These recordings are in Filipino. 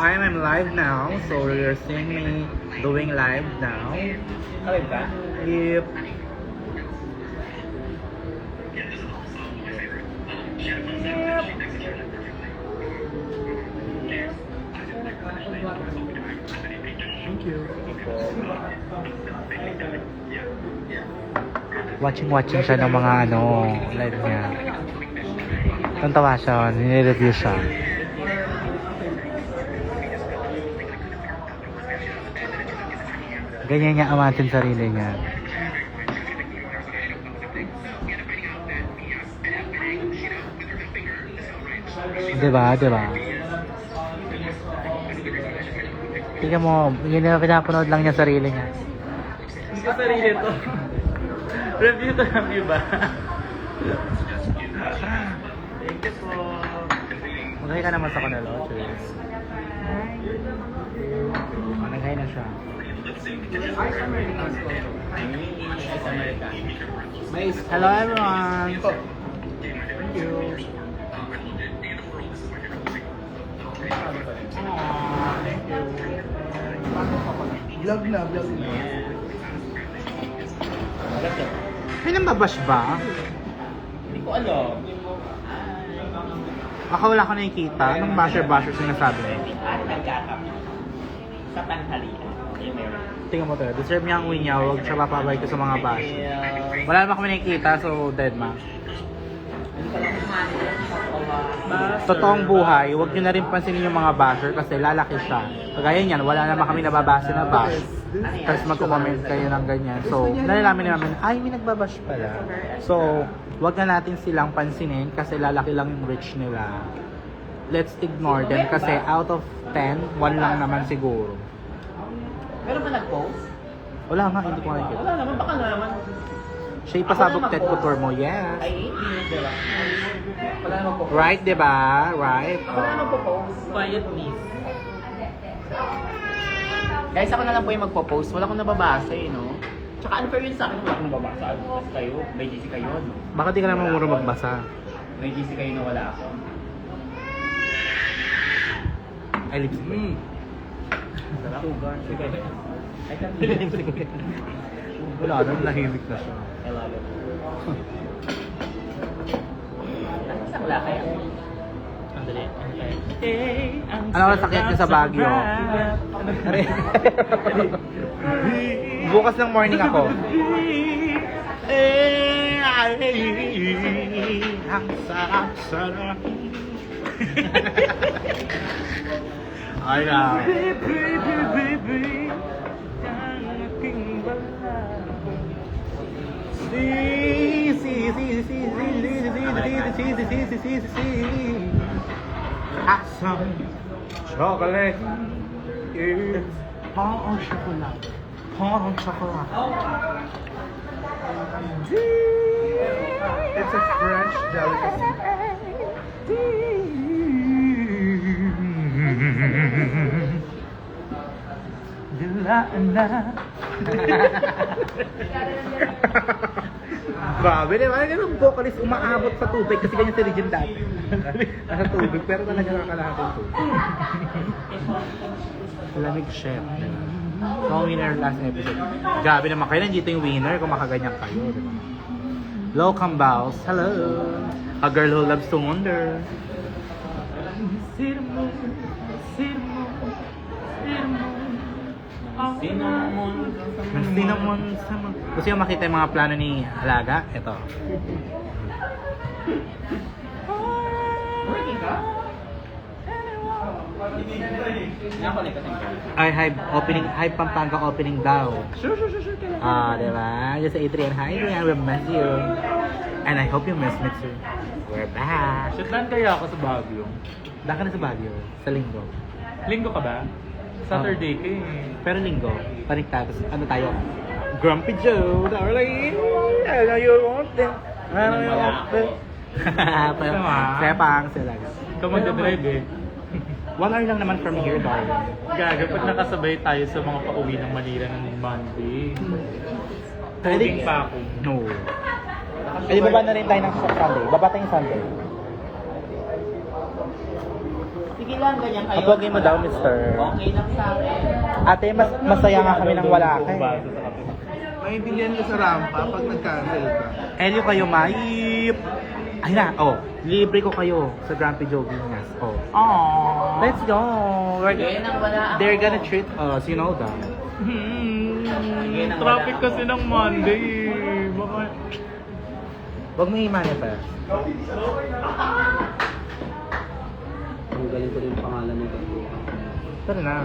Hi, I'm live now, so you're seeing me doing live now. Kawin ka? Yep. Thank you. Watching siya ng mga live niya. Tantawa siya, nire-review siya. Ganyan niya amatin sarili niya. Diba? Tingnan mo, yun na pinapanood lang niya sarili niya. Hindi ko sarili to. Review to ng iba. Thank you po. Maghay ka naman sa kanalo, cheers. Naghay na siya. Ice American. Ice American. Hello everyone! Thank you. Vlog na. May nambabash ba? Hindi ko alam. Ako wala ko nakikita. Anong basher sinasabi mo? Nagkakap. Sa tanghalian. Ayun meron. Tingnan mo to. Deserve niya ang win niya. Huwag siya papabay ko sa mga bash. Wala naman kami nakikita, so dead ma. Totoong buhay, huwag nyo na rin pansinin yung mga basher kasi lalaki siya. Kagaya niyan, wala naman kami nababasa na bash. Tapos magko-comment kayo ng ganyan. So, nalalaman namin, ay, may nagbabash pala. So, huwag na natin silang pansinin kasi lalaki lang yung reach nila. Let's ignore them kasi out of 10, 1 lang naman siguro. Meron ba nag-post? Wala nga, hindi ko nakikita. Wala naman, baka naman. Siya ipasabog Ted Couture mo, yes. Ay, 8 minutes, diba? Wala naman po. Right, diba? Right. Wala naman po post. Quiet please. Guys, ako na lang po yung magpo-post. Wala akong nababasa eh, no? Tsaka unfair yun sa akin, wala akong nababasa. Kasi kayo, may GC kayo, no? Baka di ka naman mura magbasa. May GC kayo na wala ako. Ay, lipstick ko. Sarap. Sige. I can't Lipstick ko. Wala, nahimik na siya. I love it. Nasaan wala kaya? Sandali. Ano ang sakit niya sa Baguio? Bukas ng morning ako. Ang sarap. Ay na. Some chocolate. Parang chocolate. It's a French delicacy. Grabe naman, ganun vocalist umaabot sa tubig kasi ganyan si Regine dati. Nasa tubig, pero talaga nakakalahatin tubig. Lamig chef. So, winner last episode. Grabe naman kayo, nandito yung winner kung makaganyan kayo. Diba? Low Cambaos, hello! A girl who loves to wonder. Cinnamon sa mga... Gusto nyo makita yung mga plano ni Alaga? Ito. Working ka? Hi Pampanga opening daw. Sure. Diba? Just sa Adrian, hi Adrian, we miss you. And I hope you miss me too. We're back. Shotlan kaya ako sa Baguio. Daka na sa Baguio, sa Linggo. Linggo ka ba? Saturday ka eh. Pero Linggo, panikta. Tapos ano tayo? Grumpy Joe, darling. I know you want them. I know you want them. Sepang sila. Ikaw magdadrive eh. 1 hour lang naman from here, darling. Gaga, pag nakasabay tayo sa mga pauwi ng Manila ng Monday. Pwedeng pa ako. No. Eh, di baba na rin tayo ng Sunday. Baba tayong Sunday. Sige lang, ganyan kayo. Kapag mo daw, mister. Okay lang sa akin. Ate, masaya nga kami nang wala ka eh. Maintindihan ka sa rampa pag nag-cancel ka. Elio kayo, Mayip. Ay na, oh. Libre ko kayo sa Grumpy Jogging Oh. Aww. Let's go. Sige nang wala ako. They're gonna treat us, you know that. Sige nang Traffic wala kasi ng Monday. Bakit? Huwag mo i-manifest. Ang galing ko rin yung pangalan nito. Tara na.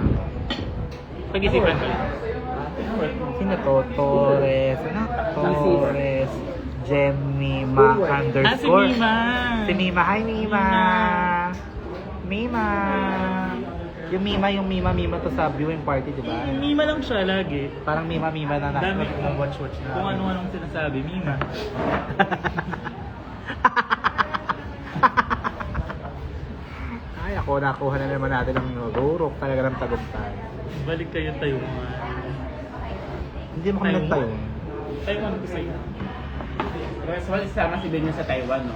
Pag-isipan ko. Sino to? Torres. Ano? Torres. Jemima underscore. Si Mima. Hi, Mima. Mima. Yung Mima to sa viewing party, di ba? Mima lang siya lagi. Parang Mima na Dami watch na. Kung ano-anong sinasabi, Mima. Ay, ako nakuha na naman natin ang gurok talaga ng tagumpay. Balik kayo tayo mga. Hindi mo kami Taiwan. nagtayo. Taiwan ko sa'yo. Mas wala sama si Benyo sa Taiwan, no?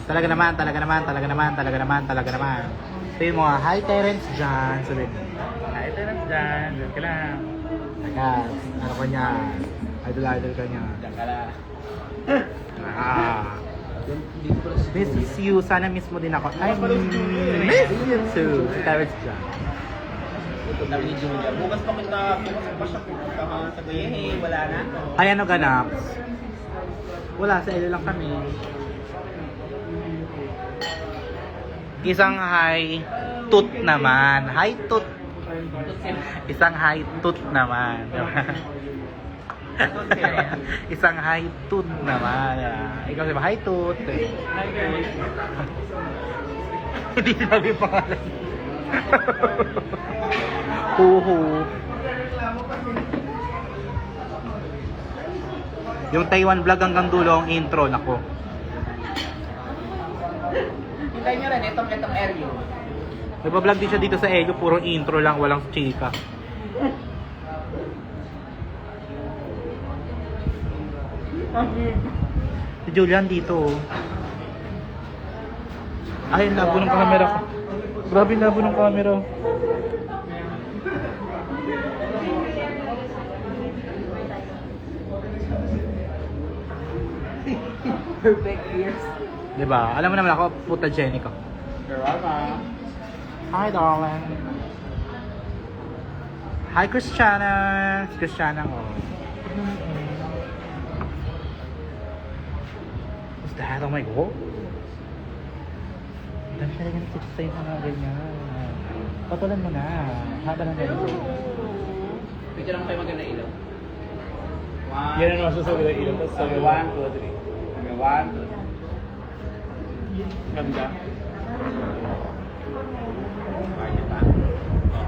Talaga naman. Sabi mo, hi Terence dyan. Sabi mo. Ay, ito lang dyan. Diyan ka lang. Tagas, ano ka niya? Idol ka niya. Diyan ka lang. Miss you. Sana miss mo din ako. I miss you too. Si Terence dyan. Sabi ni Julia, bukas pa siya pupunta ka sa Guyehe, wala na. Ay, ano ganap? Wala, sa ilo lang kami. Isang high toot naman. High toot. Isang high toot naman. Isang high toot naman. Ikaw sabi, high toot. Hindi sinabi yung pangalan. Huhu. Yung Taiwan vlog hanggang dulo ang intro, nako. Hintayin nyo rin, itong area. Nagpa-vlog din siya dito sa Elio, puro intro lang, walang chika. Si Julian dito. Ay, labo ng camera ko. Grabe, labo ng camera. Perfect ears. Diba? Alam mo naman ako, puta Jenny ko. You're welcome. Hi, darling. Hi, Christiana. Si Christiana ko. What's that? Oh my God. Dami talaga nagtito sa'yo ng mga ganyan. Patulan mo na. Haba ng ganyan. Picture lang tayo maganda ilaw. Yan ang masasabi ng ilaw. Tapos sabi, 1, 2, 3. Sabi, 1, 2, 3. Ganda. Kaya pa.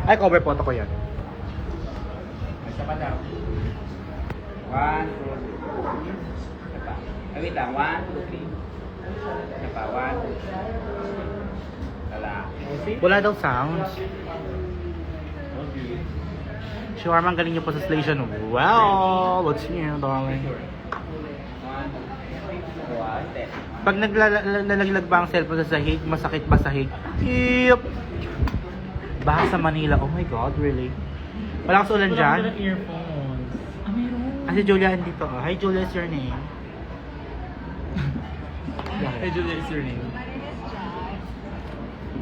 Ay, cover photo ko yan. May isa pa daw. 1, 2, 3. Isa pa. Ay, wait lang. 1, 2, 3. Isa pa. 1, 2, 3. Wala. Wala daw sounds. Sure, ang galing niyo po sa station. Well, what's new, darling? 1, 2, 3. Pag naglalaglag ba ang cellphone sa sahig, masakit ba sahig? Yep! Baha sa Manila. Oh my God, really? Walang ulan Wala dyan? ka ng earphones. Ah, meron. Ah, si Julia dito. Oh. Hi, Julia, is your name? Hey, Julia, is your name?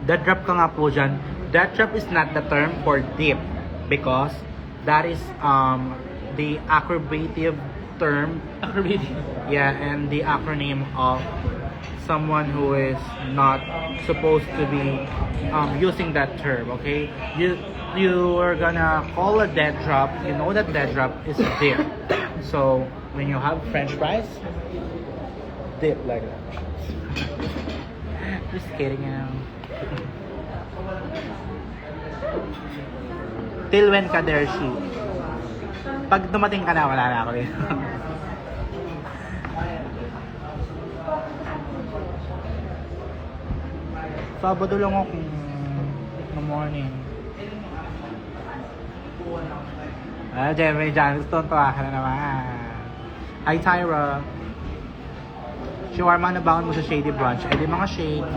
That drop ka nga po dyan. That drop is not the term for dip because that is the acrobative term. Acrobatic. Yeah, and the acronym of someone who is not supposed to be using that term, okay? You are gonna call a dead drop, you know that dead drop is dip. So, when you have french fries, dip like that. Just kidding, you know. Till when ka there, she? Pag dumating ka na, wala na ako dito. Sabado lang ako in the morning. Ah, Jeremy John, gusto tuwa ka na naman. Hi, Tyra. Shawarma na bangon mo sa Shady Brunch. Ay, di mga shade.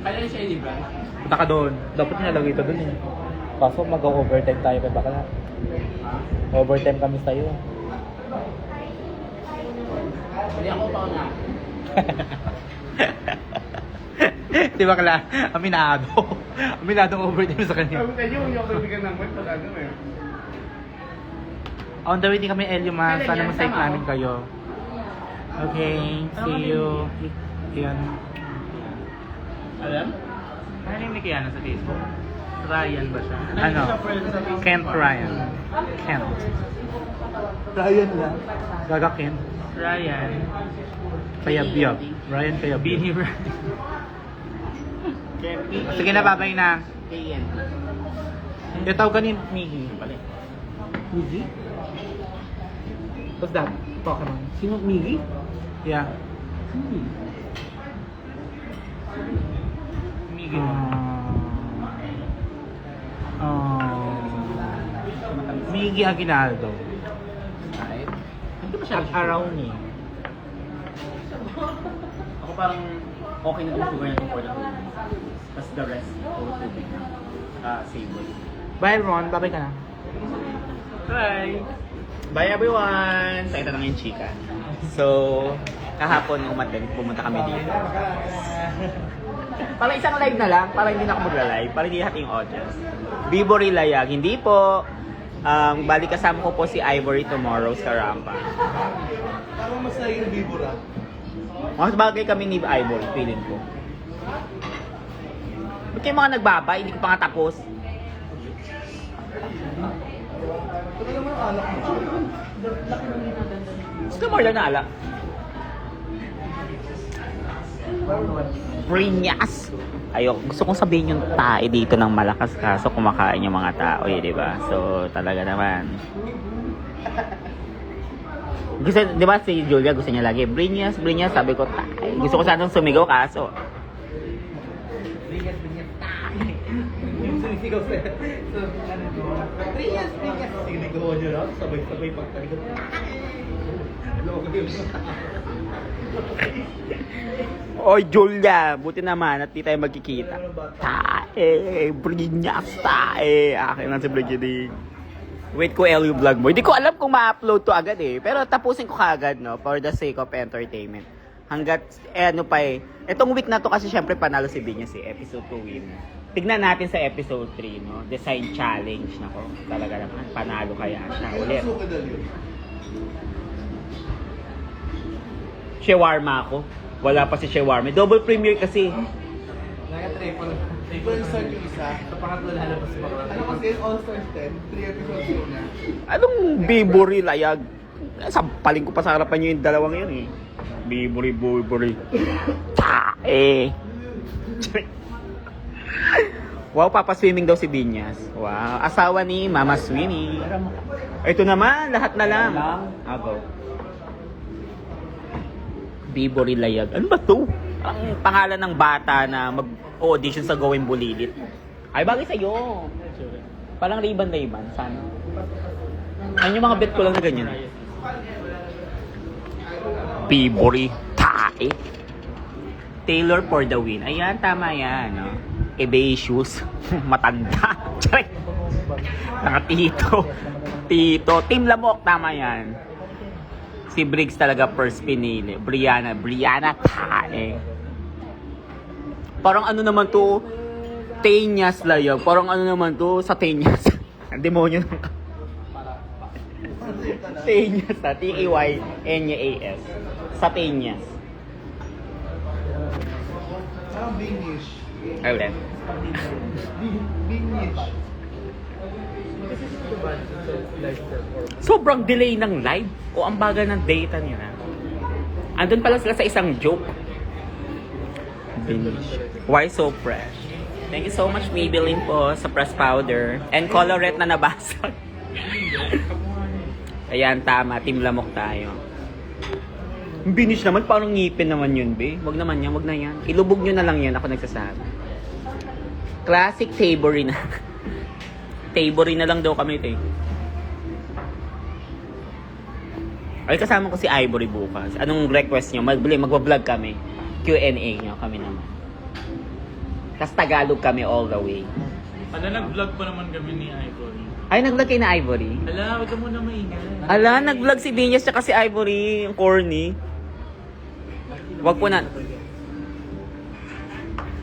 Kailan siya libre? Punta ka doon. Dapat nalagay ito doon eh. Kaso mag-overtime tayo kay bakla. Overtime kami sa'yo. Hindi ako pa na. Di ba kala? Aminado. Aminado ang overtime sa kanya. Sabi tayo, yung kaibigan ng web, pag ano eh. On the way din kami, Elio, ma. Sana masayik namin kayo. Okay, see you. Yan. Alam? Ano yung Kiana sa Facebook? Ryan ba siya? Ano? Kent Ryan. Kent. Ryan lang. Gaga Kent. Ryan. Kayab-yab. Ryan Kayab-yab. Bini Ryan. Sige na, babay na. KN. Yung tawag ni Miggy. Miggy? What's that? Pokemon. Sino? Miggy? Yeah. Miggy. Miggy Aguinaldo. Ay. Hindi ba siya araw ni? Ako parang okay na itong sugar na itong for the two. Tapos the rest, puro tubig. Savory. Bye, Ron. Babay ka na. Bye! Bye everyone! So ito na yung chika. So, kahapon pumunta kami dito. Para isang live na lang, para hindi na ako magla-live, para hindi lahat yung audience. Bibory Layag, hindi po. Balik kasama ko po si Ivory tomorrow sa Rampa. Parang masaya yung Bibura. Mas bagay kami ni Ivory, feeling ko. Ba't kayo mga nagbabay? Hindi ko pa nga tapos. Ito naman ang anak mo. Gusto mo lang na alak? Brinyas! Ayok, gusto kong sabihin yung tae dito ng malakas kaso kumakain yung mga tao eh, di ba? So, talaga naman. Gusto, di ba si Julia gusto niya lagi, Brinyas, Brinyas, sabi ko tae. Gusto ko sanang sumigaw kaso. Brinyas, tae. Yung sumisigaw sa... Brinyas. Sinigaw nyo lang, sabay-sabay pagkaligaw. Loko yun. Oy, Julia, buti naman at di tayo magkikita. Tae, Brinyas, tae. Akin lang si Brigitte. Wait ko LU vlog mo. Hindi ko alam kung ma-upload to agad eh. Pero tapusin ko kagad, no? For the sake of entertainment. Hanggat, ano pa eh. Itong week na to kasi syempre panalo si Binyas eh. Episode 2 win. Tignan natin sa episode 3, no? Design challenge. Nako, talaga naman. Panalo kaya siya ulit. Suka dal yun. Shawarma ako. Wala pa si shawarma. Double premiere kasi. Naka-triple. Iba yung start yung isa. Sa pangatlo lalabas pa ko. Ano kasi yung All Stars 10, 3 episodes yun na. Anong Bibory Layag? Sampaling ko pa sa harapan nyo yung dalawang yun eh. Bibory. Tae. Wow, papaswimming daw si Binyas. Wow, asawa ni Mama Swimmy. Ito naman, lahat na lang. Agaw. Bibory Layag. Ano ba to? Ang pangalan ng bata na mag-audition sa Gawin Bulilit. Ay, bagay sa'yo. Parang Ray-Ban. Sana. Ano yung mga bet ko lang na ganyan? Bibory. Tae. Taylor for the win. Ayan, tama yan. No? Ebacious. Matanda. Charay. Nakatito. Tito. Team Lamok. Tama yan. Si Briggs talaga first pinili. Brianna, tae. Parang ano naman to? Tenyas Layag. Parang ano naman to? Sa Tenyas. Ang demonyo ng Tenyas na. T-E-Y-N-Y-A-S. Sa Tenyas. Parang Bingish. Ayun. Bingish. Sobrang delay ng live o ang bagal ng data niya na. Andun pala sila sa isang joke. Finish. Why so fresh? Thank you so much Maybelline po sa press powder and colorette na nabasag. Ayan, tama. Team Lamok tayo. Finish naman, parang ngipin naman yun, be. Wag naman yan, wag na yan. Ilubog nyo na lang yan, ako nagsasabi. Classic Tabory na. Tabory na lang daw kami ito eh. Ay, kasama ko si Ivory bukas. Anong request nyo? Magwa-vlog kami. Q&A nyo kami naman. Tas Tagalog kami all the way. Ala, nag-vlog pa naman kami ni Ivory. Ay, nag-vlog kayo na Ivory? Ala, wag ka muna maingay. Ala, nag-vlog si Binyas tsaka si Ivory, yung corny. Wag po na.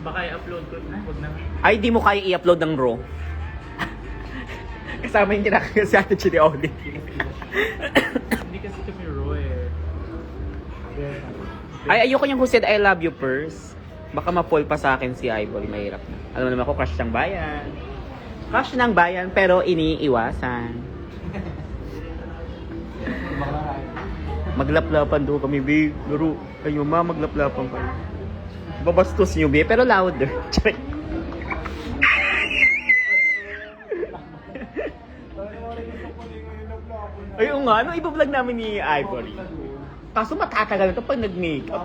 Baka i-upload ko. Wag na. Ay, di mo kaya i-upload ng Raw. Kasama yung kinakaya si Ate Chili Oli. Hindi kasi kami raw eh. Ay, ayoko niyang who said I love you first. Baka ma-fall pa sa akin si Ivory, mahirap na. Alam mo naman ako, crush ng bayan. Crush ng bayan, pero iniiwasan. Maglaplapan daw kami, babe. Laro. Kayo, ma, maglaplapan kayo. Babastos niyo, babe, pero louder. Check. Ayun nga, ano iba-vlog namin ni Ivory? Kaso matatagal na ito pag nag-makeup.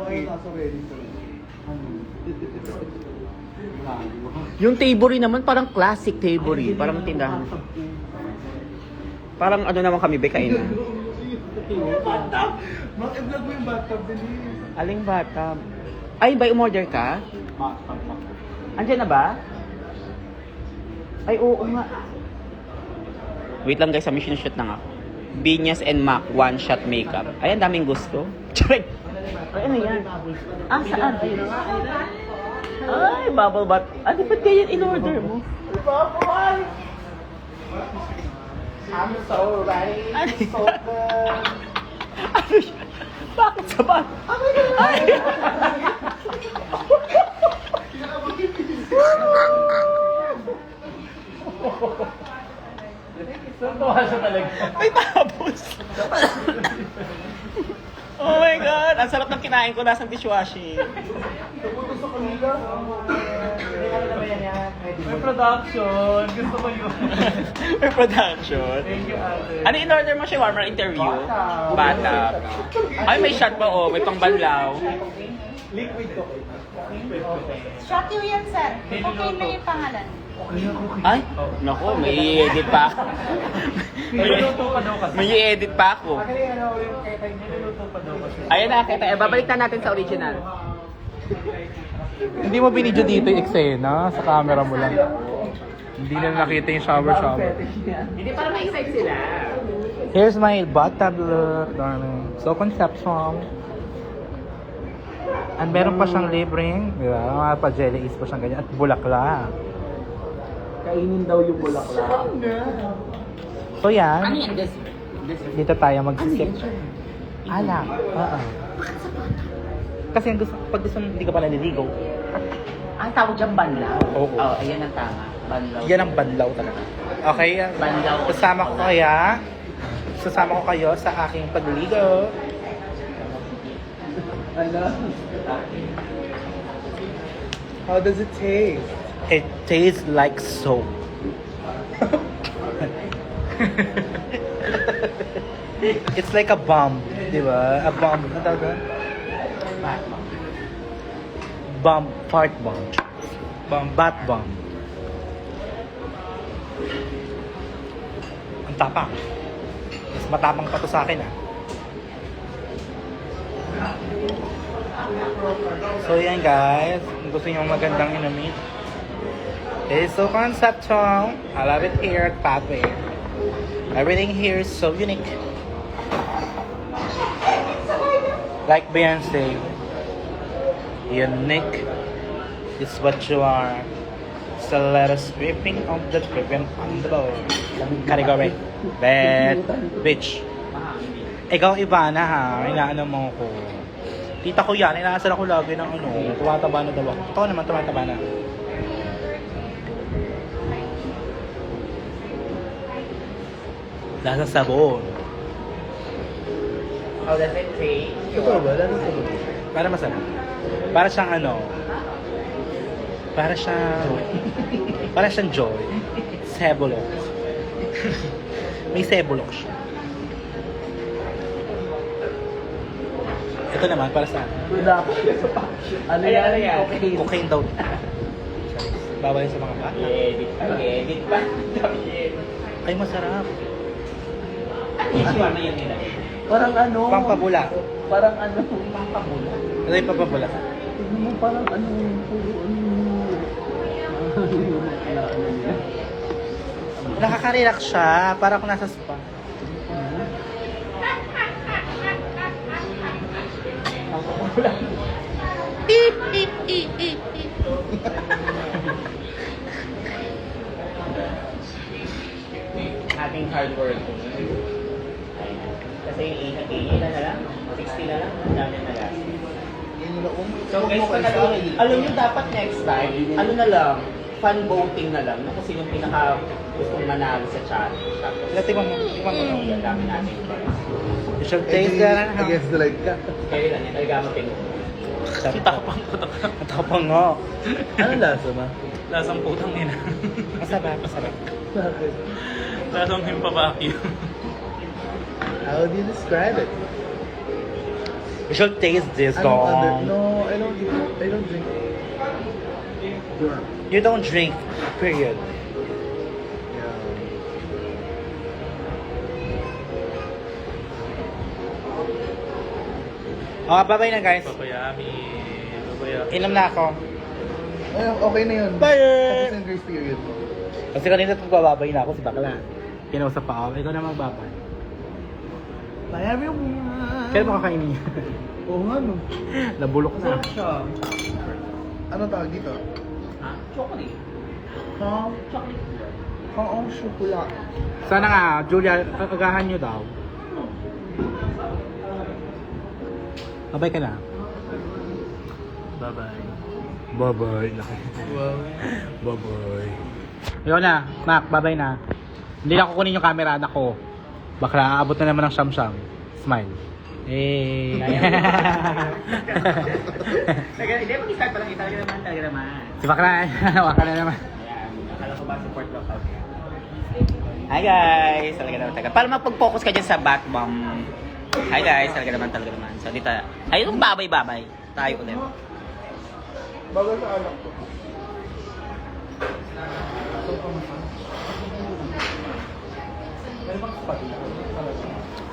Yung Taybory naman, parang classic Taybory. Parang tindahan. Parang ano naman kami, bekain na. Mag-vlog mo yung bathtub, bilis. Aling bata? Ay, ba umorder ka? Andiyan na ba? Ay, oo nga. Wait lang guys, sa mission shoot na nga. Binyas and Mac, one shot makeup. Ay, ang daming gusto. Charing! Ay, ano yan? Ah, saan? Ay, bubble bath. Ano ba't ganyan in-order mo? Bubble! I'm so ready. So good. Ano siya? Bakit sa bath? Ay! Tuntua siya talaga. Ay, tapos! Oh my God! Ang sarap ng kinain ko, nasang dishwashing. May production. Gusto ko yun. May production. Thank you, ate. Ano in-order mo siya, warmer interview? Bata. Ay, may shot pa oh. May pangbanlaw. Liquid to. Shot you yan, sir. Okay na yung pangalan. Ay, naku, may i-edit pa. Niluluto pa daw kasi. May i-edit pa ako. Niluluto pa daw kasi. Ayan na, kita. Babalik na natin sa original. Hindi mo binidyo dito yung eksena, sa camera mo lang. Hindi na nakita yung shower. Hindi, para ma-excite sila. Here's my bathtub look, darling. So conceptual. And meron pa siyang libreng, di ba? Mga pa-jelly is pa siyang ganyan. At bulaklak. Kainin daw yung bulaklak. So yan, Ano yan? dito tayo mag-sip. Alak. Oo. Kasi ang pag gusto hindi ka pa naliligo, Ang tawag dyan, banlaw. Oo. Oh, ayan ang tama. Banlaw. yan ang banlaw talaga. Okay? Banlaw. Sasama ko kayo sa aking pagliligo. How does it taste? It tastes like soap. It's like a bomb, di ba? A bomb. Ano tawag doon? Bomb. Fart bomb. Bomb. Bat bomb. Ang tapang. Mas matapang pa to sa akin, ah. So yan guys, kung gusto nyo magandang inumin, it's so conceptual. I love it here at Pathway. Everything here is so unique. Like Beyonce, unique is what you are. So let us sweeping of the driven on the boat. Category, bad bitch. Ikaw iba na ha, inaano mo ko. Tita ko yan, inaasal ako lagi ng ano, tumataba na daw ako. Ito naman, tumataba na. Lasa sabon. How does it taste? Ito ba? Lalo sa loob. Para masarap. Para siyang ano, para siyang joy. Sebulok. May sebulok siya. Ito naman, para sa Ano Ayan, yan? ayan. Okay. cocaine daw. Bawal sa mga bata. I-edit pa. I-edit pa. Ay, masarap. Ano yung siwama yan nila? Parang ano? Pampabula. Parang ano? Pampabula. Ano yung pampabula? Tignan mo parang ano? Puro ano? Nakaka-relax siya. Parang kung nasa spa. Ating hard work. Kasi 80 na lang, 60 na lang, ang dami na lang. So guys, alam nyo dapat next time, ano na lang, fun voting na lang, kung sino yung pinaka gustong manalo sa challenge. Tapos, Tingnan mo. ang dami natin. You should taste that. Against the light ka. Kayo lang, yung talaga mo pinag. Ang tapang nga. Anong lasa ba? Lasang putang ina. Masarap. Lasang himpabaki. How do you describe it? You should taste this, Anong other? dong. No, I don't drink. You don't drink, period. Yeah. Oh, bye-bye na guys. Papayami. Papayami. Inom na ako. Ay, okay na yun. Bye! Tapos yung grace period mo. Kasi kanina magbababay na ako si Bakla. Kinausap pa ako. Ikaw na magbabay. Bye everyone! Kailan mo kakainin niya? Oo nga no. Nabulok na. Anong tawag dito? Chocolate. Ha? Chocolate. Oo, syokula. Sana nga, Julia, agahan nyo daw. Babay ka na. Bye-bye. Bye-bye. Wow. Bye-bye. Ikaw na, Mac, babay na. Hindi na kukunin yung camera, anak ko. Bakla, aabot na naman ng siyam-siyam. Smile. Eh. Hindi, mag-start pa lang. Talaga naman. Si Bakla, waka na naman. Ayan, akala ko ba support local? Hi guys! Talaga naman. Para mapag-focus ka dyan sa back bomb. Hi guys! Talaga naman. So dito, ayun babay-babay. Tayo ulit. Bagal sa anak ko.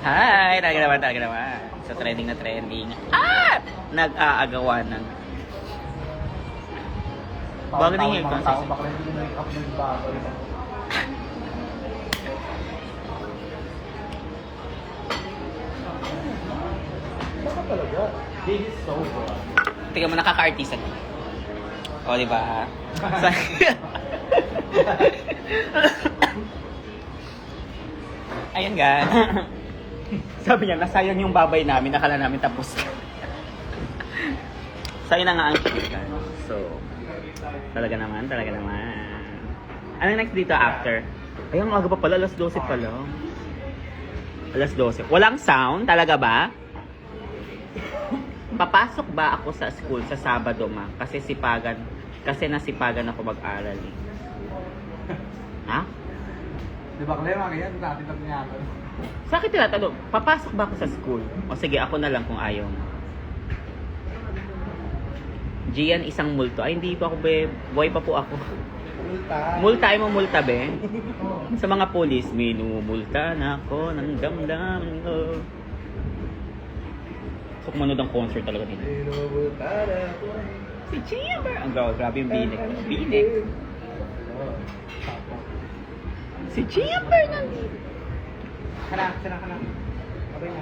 Hi! Talaga naman. So trending na trending. At nag-aagawan ng bago na yung consistent. Tingnan mo, nakaka-artista na. O, di ba? Ayan guys. Sabi niya, nasayang yung babay namin, nakala namin tapos. Sayang na nga ang shoot guys. So, talaga naman. Ano next dito after? Ayun, aga pa pala, alas 12 pa lang. Alas 12. Walang sound? Talaga ba? Papasok ba ako sa school sa Sabado ma? Kasi nasipagan ako mag-aral eh. Ha? Di ba, Clema, ganyan natin ito niya. Sa akin tinatanong, papasok ba ako sa school? O sige, ako na lang kung ayaw mo. Gian, isang multo. Ay, hindi pa ako, be. Boy pa po ako. Multa. Ay mo multa, be. Sa mga polis, minumulta na ako ng damdamin ko. So, kumanood ang concert talaga dito. Si Chamber! Ang grabe yung binek. Si Chamber nandito. Kana. Babay na.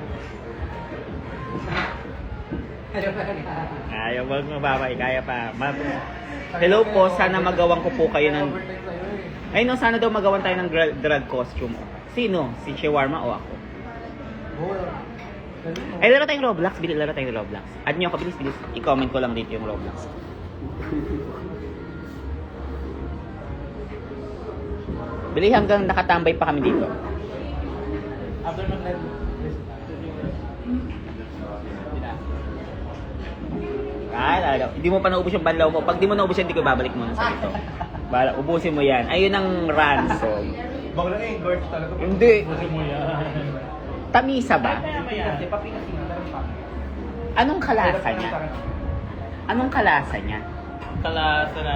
Ayaw, wag mababay. Kaya pa. Hello po, sana magawan ko po kayo ng... Ay no, sana daw magawan tayo ng drag costume. Sino? Si Shawarma o ako? Ay, laro tayong Roblox. Laro tayong Roblox. Add nyo ako, bilis. I-comment ko lang dito yung Roblox. Bili hanggang nakatambay pa kami dito. After mag-live. Talaga. Hindi mo pa naubos yung banlaw mo. Pag di mo naubos yan, hindi ko babalik muna sa ito. Bala, ubusin mo yan. Ayun ang ransom. Bakla na yung gorge talaga. Hindi. Buti mo yan. Tamisa ba? Kasi papinasin na rin pa. Anong kalasa niya? Anong kalasa niya? Kalasa na...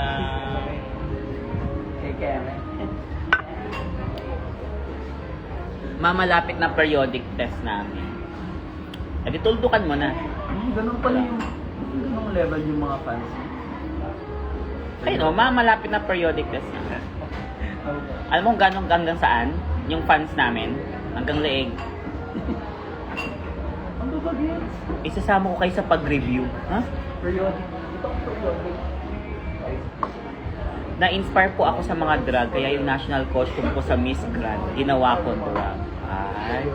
Mamalapit na periodic test namin. Edi tuldukan mo na. Ganun pala yung ganung level yung mga fans. Ayun o, malapit na periodic test na. Alam mo kung gano'ng hanggang saan? Yung fans namin? Hanggang leeg. Ang babagyan. Isasama ko kayo sa pag-review. Ha? Periodic. Ito ang periodic. Na-inspire po ako sa mga drag, kaya yung national costume ko sa Miss Grand, ginawa ko drag. Ay.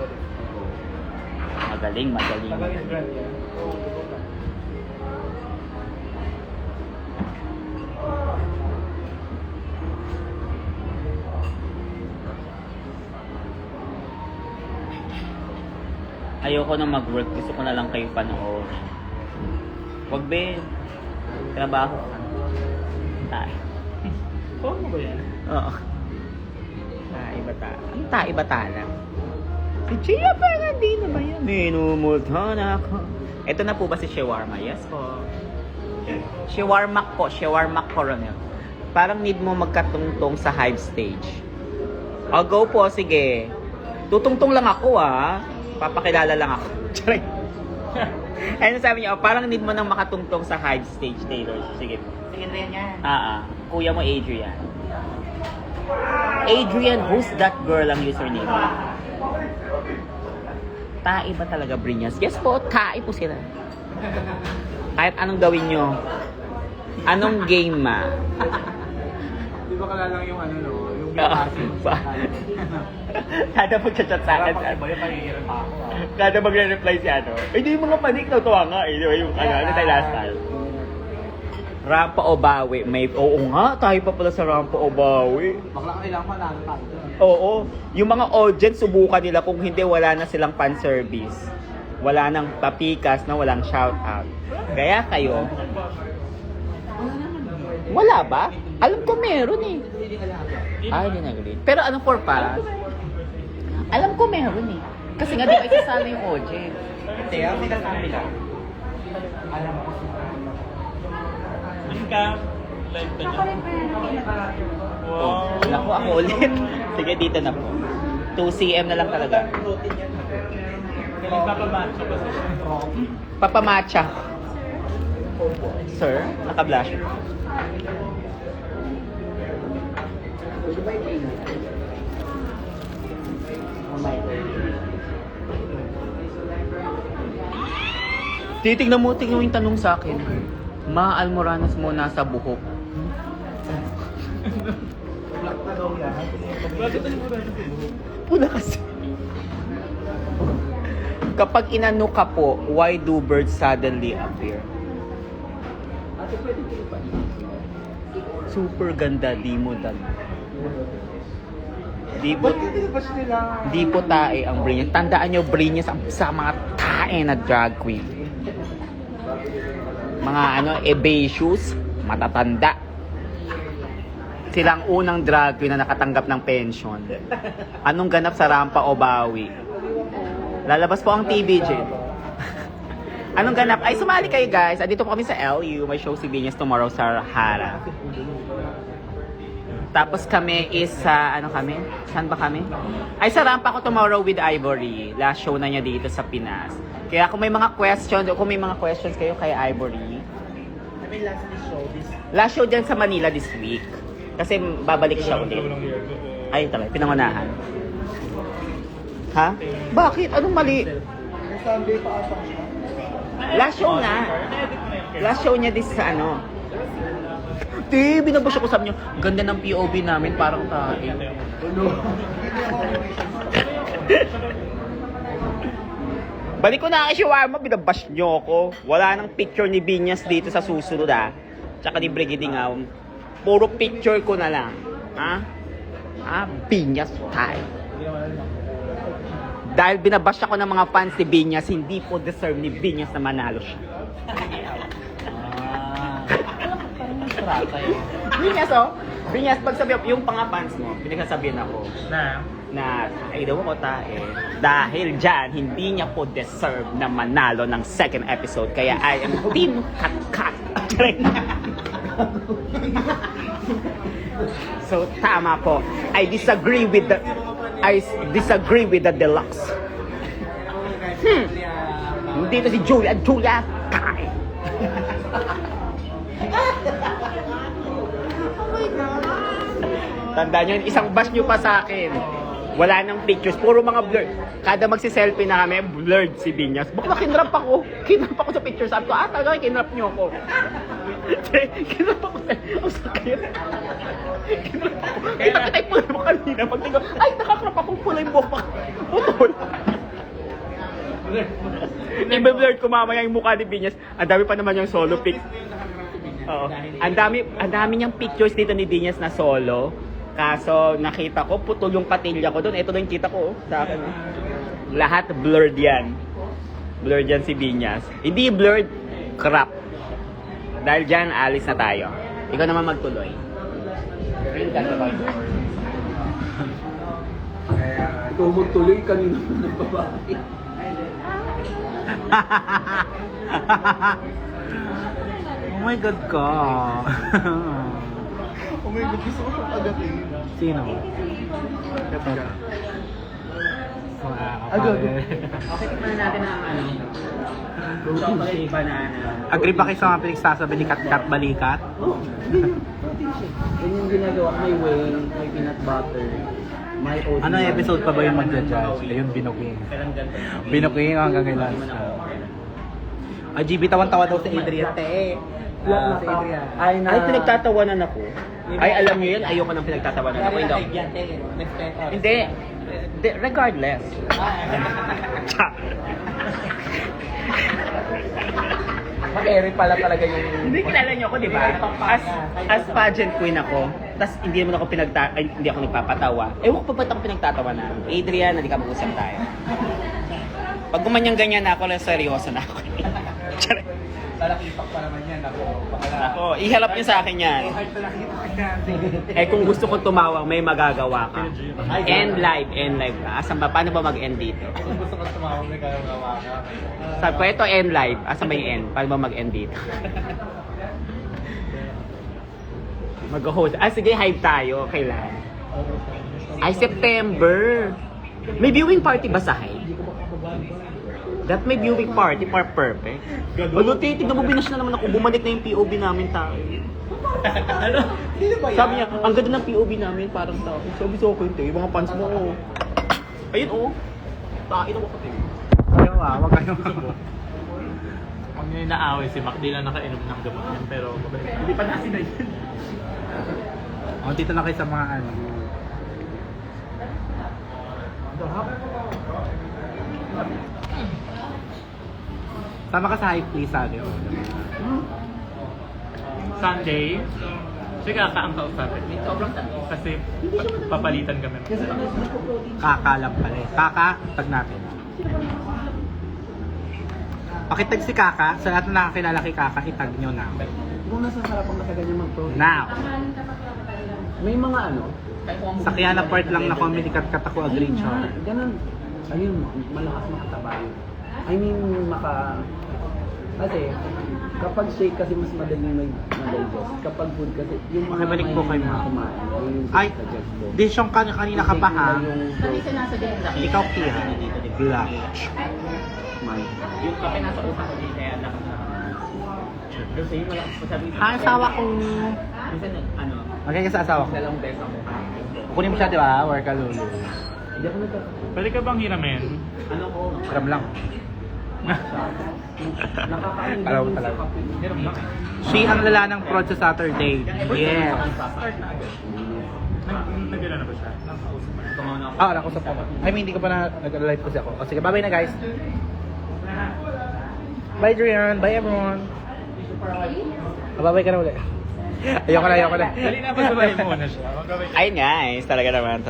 Magaling, magaling. Ayoko na mag-work, gusto ko na lang kayo panood. Wag be, trabaho ka. Tayo. Oo mo ba yan? Oo. Tae ba lang? Si Chia pa nga, di na ba yan? Minumultan ako. Ito na po ba si Shawarma? Yes po. Shawarma Coronel. Parang need mo magkatungtong sa hive stage. O, go po, sige. Tutungtong lang ako Papakilala lang ako. Charay. Ayun sabi niya, parang need mo nang makatungtong sa hive stage, Taylor. Sige po. Sige rin yan. Kuya mo, Adrian. Adrian, who's that girl ang username? Tae ba talaga, Brinyas? Yes po, tae po sila. Kahit anong gawin nyo. Anong game, Di ba kalalang yung ano, no? Yung Kada magchat-chat sa akin. Kada magre-reply si ano. Hindi yung mga panik na tuwa nga eh. Di ba yung ano tayo last time? Rampa o Bawi. Oo nga, tayo pa pala sa Rampa o Bawi. Bakla kailangan manalo tayo. Oo. Yung mga audience, subukan nila kung hindi wala na silang fan service. Wala nang papikas na walang shoutout. Kaya kayo, wala ba? Alam ko meron eh. Ay, hindi nag-read. Pero anong for pa? Alam ko meron eh. Kasi nga di ba isasala yung audience. Kaya, sinasabi lang. Yung cam, live ka niya. Oh, naku, ako ulit. Sige, dito na po. 2 cm na lang talaga. Papamatcha ba siya? Papamatcha. Sir, naka-blush. Tingnan mo yung tanong sa akin. Almoranas mo nasa buhok. Bakit ano ba ito? Pula kasi. Kapag inano ka po, why do birds suddenly appear? Super ganda, di mo dan. Di po tae ang Brinyas. Tandaan nyo, Brinyas sa mga tae na drag queen. Mga ebasious, matatanda. Silang unang drag queen na nakatanggap ng pension. Anong ganap sa Rampa o Bawi? Lalabas po ang TVJ. Anong ganap? Ay, sumali kayo guys. Andito po kami sa LU. May show si Brinyas tomorrow sa Hara. Tapos kami is sa, Saan ba kami? Ay, sa Rampa ko tomorrow with Ivory. Last show na niya dito sa Pinas. Kaya kung may mga questions kayo kay Ivory. Last show dyan sa Manila this week. Kasi babalik siya ulit. Ay, talaga, pinangunahan. Ha? Bakit? Anong mali? Sunday pa ata siya. Last show na. Last show niya this sa binabas ko sabi niyo, ganda ng POV namin, parang tayo. Balik ko na kay Shawarma, binabash niyo ako. Wala nang picture ni Binyas dito sa susunod Tsaka ni Brigitte nga. Puro picture ko na lang. Binyas tayo. Dahil binabash ako ng mga fans ni Binyas, hindi po deserve ni Binyas na manalo siya. Binyas, pag sabi yung pang-fans mo, pinagsasabihan ako na ay daw ako tae. Dahil dyan, hindi niya po deserve na manalo ng second episode. Kaya I am team cut. So, tama po. I disagree with the deluxe. Hindi to si Julia tae. Tandaan nyo, isang bash nyo pa sa akin. Wala nang pictures, puro mga blur. Kada magsiselfie na kami, blurred si Binyas. Bakla kinrap ako. Kinrap ako sa picture. Sabi ko, talaga kinrap nyo ako. Kinrap ako. Ang sakit. Kinrap ako. Kita-kita yung pula mo kanina. Pagtingin ko, ay, nakakrap akong pula yung buhok. Putol. I-blurred ko mamaya yung mukha ni Binyas. Ang dami pa naman yung solo pic. Oo. Ang dami niyang pictures dito ni Binyas na solo. Kaso nakita ko, putol yung patilya ko doon. Ito lang yung kita ko sa akin. Lahat blurred yan. Blurred yan si Binyas. Hindi blurred, crap. Dahil dyan, alis na tayo. Ikaw naman magtuloy. Ikaw magtuloy kanina ng babae. Oh my God ka. Oh my God, gusto ko siyang agatin. Sino? Agad. Okay, tikman natin ang chocolate banana. Agree ba kayo sa mga pinagsasabi ni Kat Balikat? Yan yung ginagawa. May whey, may peanut butter, may oatmeal. Ano episode pa ba yung magja-judge? Ayun, binuking. Binuking hanggang kailan. GB, tawan-tawa daw si Adrian. Si Adrian. Ay, Ay, pinagtatawanan ako. Ay, alam niyo yan, ayoko nang pinagtatawanan ako. Hindi. Regardless. Ma-airy pala talaga yung... Hindi kilala niyo ako, di ba? As pageant queen ako, tas hindi naman ako hindi ako nagpapatawa. Ewan ko pa ba't ako pinagtatawa na. Adrian, hindi ka mag-usap tayo. Pag gumanyang ganyan na ako, lang seryoso na ako. Lalakipak pa naman yan. Ako, ihalap niyo sa akin yan. Eh kung gusto ko tumawa, may magagawa ka. End live ka. Asan ba? Paano ba mag-end dito? Kung gusto ko tumawag, may gagawa ka. Sabi ko, ito end live. Asan ba yung end? Paano ba mag-end dito? Mag-host. Sige, hype tayo. Kailan? Ay, September. May viewing party ba sa hype? That may viewing party for perfect. Ano, tignan mo, binash na naman ako. Bumalik na yung POV namin tayo. Sabi niya, ang ganda ng POV namin, parang tao. Sabi sa akin, yung mga fans mo, oh. Ayun, oh. Tain ako pati. Ayaw wag kayo. Kung niya inaaway si Mac, di lang nakainom ng gamot niyan, pero Hindi pa nasin na yun. O, dito na kayo sa mga ano. Sama ka sa hype please, sabi. Sunday, si Kaka ang kausapin. Sobrang tayo. Kasi papalitan kami. Kaka lang pala eh. Kaka, tag natin. Pakitag si Kaka, sa lahat na nakakilala kay Kaka, itag nyo na. Kung nasa harapan ka sa ganyan mag-pro. Now, May mga ano? sa Kiana part lang na comedy kat ako agree siya. Ganun. Ayun, malakas makataba yun. I mean, kasi, kapag shake kasi mas madaling mag-digest. Kapag food kasi, yung mga Makibalik po kayo, mga ma'am. kumain, yung Ay, suggest ko. desisyon ka kanina ka pa ha. Yung Ikaw Kia. Black. mind. Yung kape nasa utak ko din, kaya lakas na. Kasi yung malakas pa sabi. Ang asawa ko. Minsan, ano, Magkaya ka sa asawa ko. dalawang beses ako. Kunin mo siya, di ba? Work ka lulu. Hindi ako Pwede ka bang hiramin? Ano ko? Karam lang. nakakain Palaw din talaga. sa kape. Meron ba? She ang lala ng prod sa Saturday. Yes. Nagala na ba siya? Kumaw na ako. Ah, nakusap ko. I mean, hindi ko pa na nag-live kasi ako. O sige, bye-bye na guys. Bye Adrian. Bye everyone. Bye-bye ka na ulit. Ayoko na. Dali na, pagsabahin mo na siya. Ay guys, talaga naman.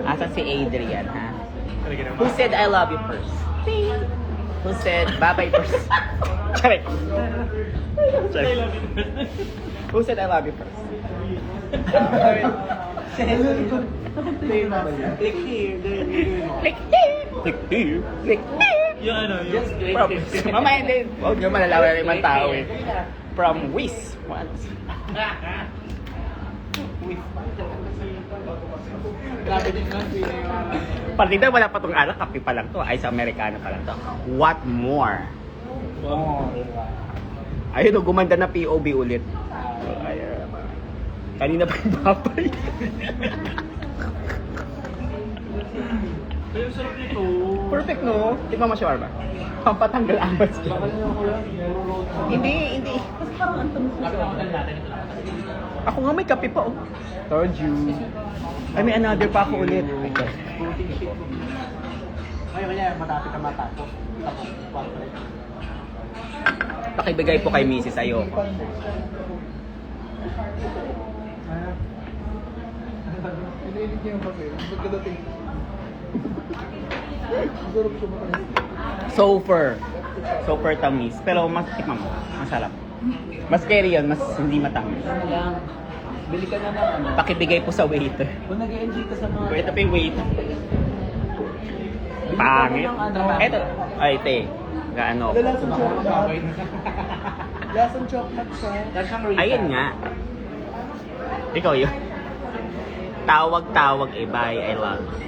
Asan si Adrian, ha? Talaga naman. Who said I love you first? Who said bye-bye first? Charik. Who said I love you first? Click here. Click here. Click here. Click here. Yung ano, yung... Mamaya din. Huwag nyo malalaman na ibang tao eh. From Wiz. What? Partida wala pa tong alak, kape pa lang to. Ay, sa Amerikano pa lang to. What more? Oh, Ayun o, gumanda na POV ulit. Ayun. Kanina pa yung babay. Pero yung sarap nito. Perfect, no? Tikman mo shawarma. Pampatanggal amas dyan. Hindi. Lapit ako natin ito lang. Ako nga may kape pa, oh. Told you. Ay, may another pa ako ulit. Kaya matapit ka matapos. Pakibigay po kay Mrs. Ayoko. Pinainit niya yung kape. Pagkadating. Masarap siya makain. Super tamis. Pero tikman mo. Masarap. Mas carry yun, mas hindi matamis. Ano lang, bili ka na ng ano. Pakibigay po sa waiter. Kung nag-enjoy ka sa mga... Ito pa yung waiter. Bili ka Pangit. na ng ano. Ito. Ay, te. Gaano? Lasang chocolate. Lasang chocolate siya. Ayun nga. Ikaw yun. Tawag-tawag eh, bye, I love you.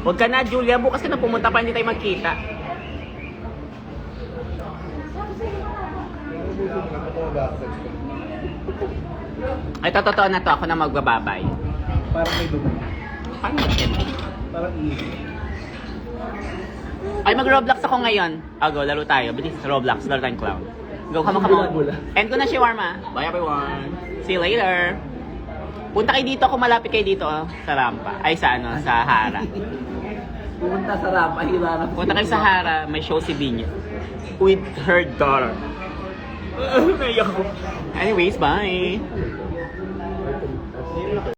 Huwag ka na, Julia. Bukas ka na pumunta pa, hindi tayo magkita. Ay, totoo na to. Ako na magbababay. Parang may dugo. Paano ba yan? Parang easy. Ay, mag-Roblox ako ngayon. Go, laro tayo. Bilis, Roblox. Laro tayong clown. Go, come on. Bula-bula. End ko na shawarma. Bye, everyone. See you later. Punta kayo dito kung malapit kayo dito sa rampa. Ay, sa ano, sa Hara. Pumunta sa rampa, hilarap. Punta kayo sa Hara, may show si Binya. With her daughter. Naiyak ako. Anyways, bye.